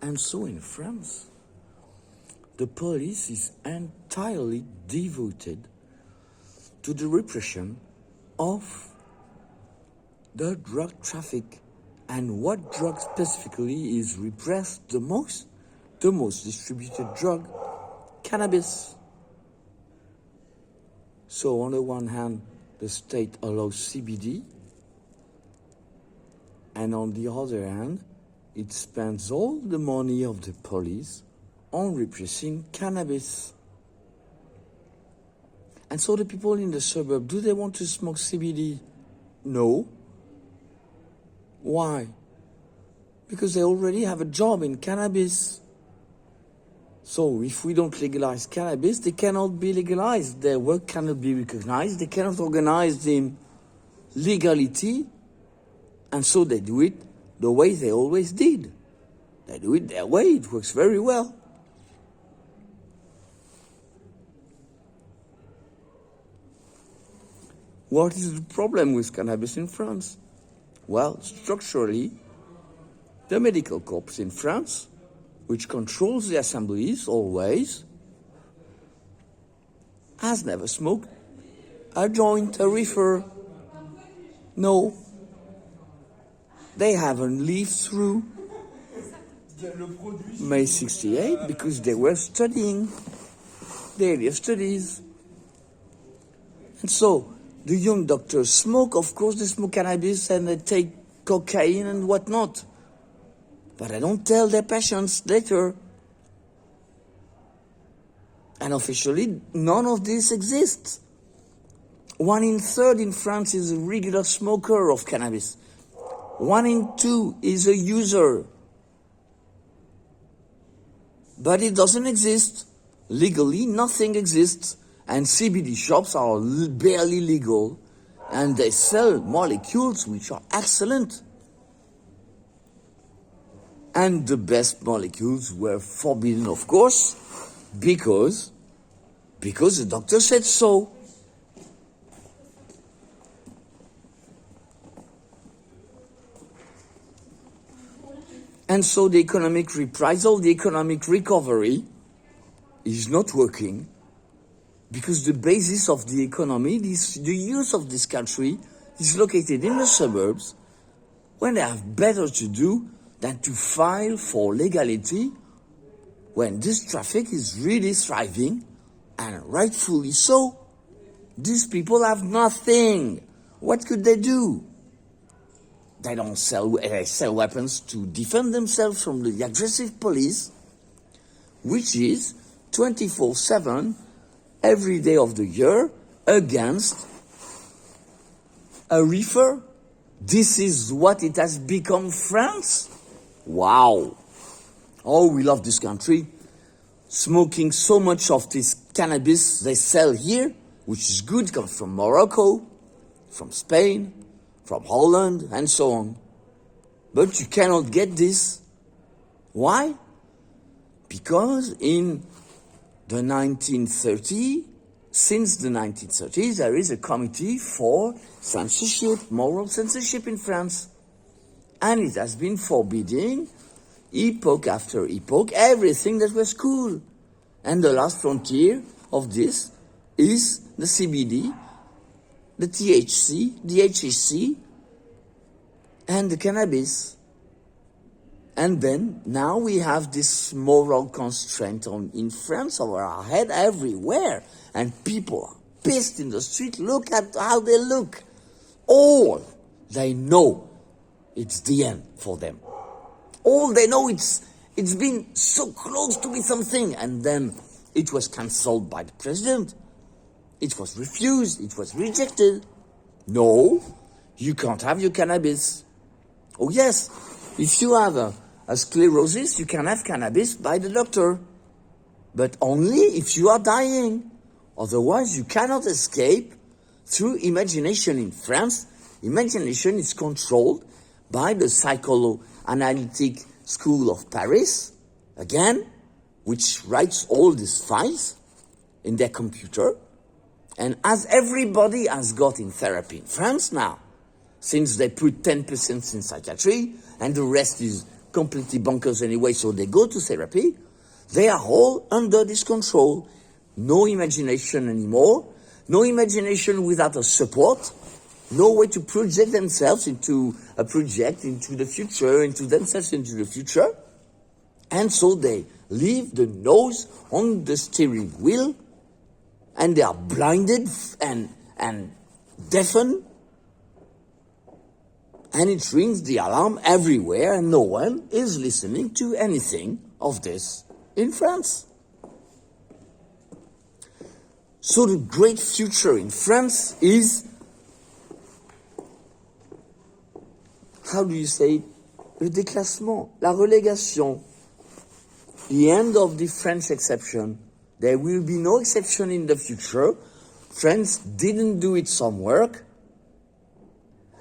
And so in France, the police is entirely devoted to the repression of the drug traffic. And what drug specifically is repressed the most? The most distributed drug, cannabis. So on the one hand, the state allows CBD, and on the other hand, it spends all the money of the police on repressing cannabis. And so the people in the suburb, do they want to smoke CBD? No. Why? Because they already have a job in cannabis. So if we don't legalize cannabis, they cannot be legalized. Their work cannot be recognized. They cannot organize in legality. And so they do it the way they always did. They do it their way. It works very well. What is the problem with cannabis in France? Well, structurally, the medical corps in France, which controls the assemblies always, has never smoked a joint, a reefer. No. They haven't lived through May 68 because they were studying the area studies. And so, the young doctors smoke, of course they smoke cannabis and they take cocaine and whatnot. But they don't tell their patients later. And officially, none of this exists. 1 in 3 in France is a regular smoker of cannabis. 1 in 2 is a user. But it doesn't exist. Legally, nothing exists. And CBD shops are barely legal. And they sell molecules which are excellent. And the best molecules were forbidden, of course, because the doctor said so. And so the economic reprisal, the economic recovery is not working because the basis of the economy, the youth of this country, is located in the suburbs when they have better to do than to file for legality when this traffic is really thriving, and rightfully so. These people have nothing. What could they do? They don't sell weapons to defend themselves from the aggressive police, which is 24/7, every day of the year, against a reefer. This is what it has become, France. Wow. Oh, we love this country. Smoking so much of this cannabis they sell here, which is good, comes from Morocco, from Spain, from Holland, and so on. But you cannot get this. Why? Because in the 1930s, since the 1930s, there is a committee for censorship, moral censorship in France. And it has been forbidding, epoch after epoch, everything that was cool. And the last frontier of this is the CBD, the THC, the HHC, and the cannabis. And then, now we have this moral constraint in France over our head everywhere. And people are pissed in the street. Look at how they look. All they know, it's the end for them. All they know, it's been so close to be something. And then it was cancelled by the president. It was refused. It was rejected. No, you can't have your cannabis. Oh yes, if you have a sclerosis, you can have cannabis by the doctor. But only if you are dying. Otherwise, you cannot escape through imagination in France. Imagination is controlled by the psychoanalytic school of Paris, again, which writes all these files in their computer. And as everybody has got in therapy in France now, since they put 10% in psychiatry and the rest is completely bonkers anyway, so they go to therapy. They are all under this control. No imagination anymore. No imagination without a support. No way to project themselves into a project, into the future, into themselves into the future. And so they leave the nose on the steering wheel, and they are blinded and deafened. And it rings the alarm everywhere, and no one is listening to anything of this in France. So the great future in France is, how do you say it? Le déclassement, la relégation. The end of the French exception. There will be no exception in the future. France didn't do its homework.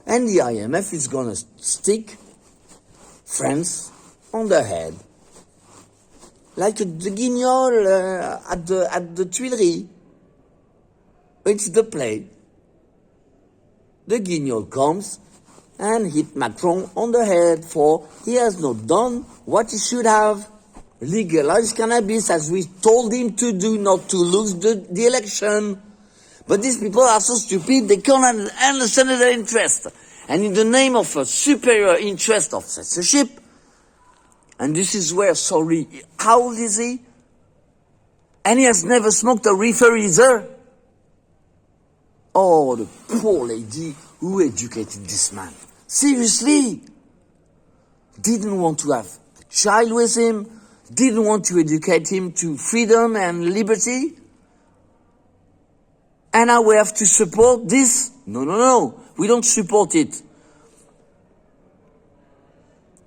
And the IMF is going to stick France on the head. Like the guignol at the Tuileries. It's the play. The guignol comes and hit Macron on the head for he has not done what he should have. Legalize cannabis as we told him to do, not to lose the election. But these people are so stupid, they can't understand their interest. And in the name of a superior interest of censorship, and this is where, sorry, how old is he? And he has never smoked a reefer either. Oh, the poor lady who educated this man. Seriously. Didn't want to have a child with him, didn't want to educate him to freedom and liberty. And now we have to support this? No. We don't support it.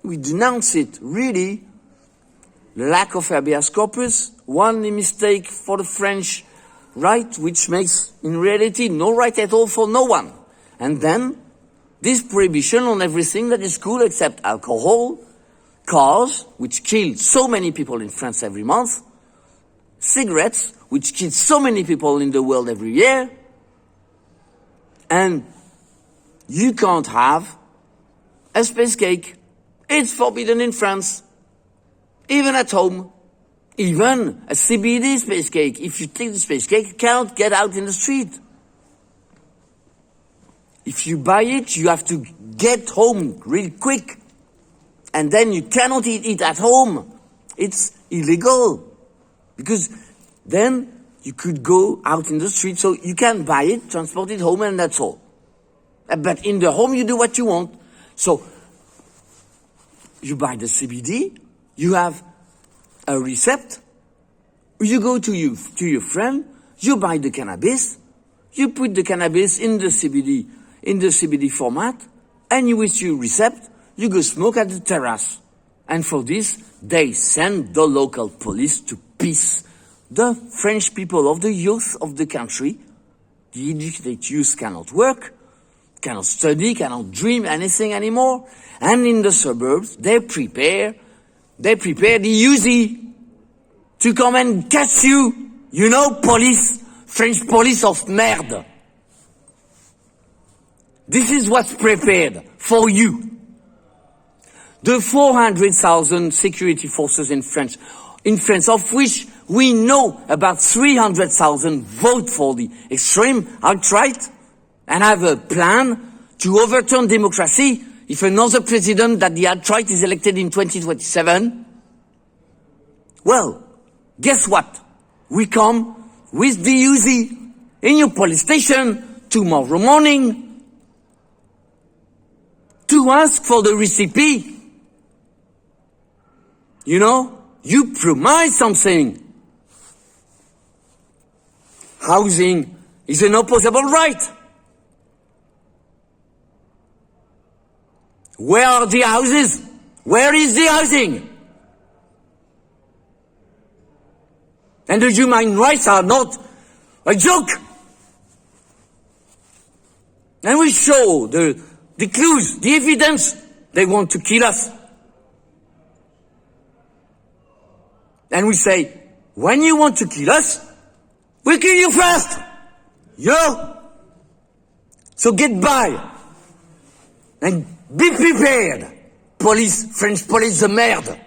We denounce it, really. The lack of habeas corpus, one mistake for the French right, which makes, in reality, no right at all for no one. And then, this prohibition on everything that is cool except alcohol, cars, which kill so many people in France every month, cigarettes, which kill so many people in the world every year, and you can't have a space cake. It's forbidden in France, even at home. Even a CBD space cake. If you take the space cake, you can't get out in the street. If you buy it, you have to get home really quick. And then you cannot eat it at home. It's illegal. Because then you could go out in the street, so you can buy it, transport it home, and that's all. But in the home, you do what you want. So you buy the CBD, you have a receipt, you go to your friend, you buy the cannabis, you put the cannabis in the CBD format, and you with your receipt, you go smoke at the terrace. And for this, they send the local police to piss the French people of the youth of the country. The educated youth cannot work, cannot study, cannot dream anything anymore. And in the suburbs, they prepare the Uzi to come and catch you. You know, police, French police of merde. This is what's prepared for you. The 400,000 security forces in France, of which we know about 300,000 vote for the extreme alt-right and have a plan to overturn democracy if another president that the alt-right is elected in 2027. Well, guess what? We come with the Uzi in your police station tomorrow morning to ask for the recipe. You know, you promise something. Housing is an opposable right. Where are the houses? Where is the housing? And the human rights are not a joke. And we show the clues, the evidence. They want to kill us. And we say, when you want to kill us, we'll kill you first. Yo. So get by. And be prepared. Police, French police, the merde.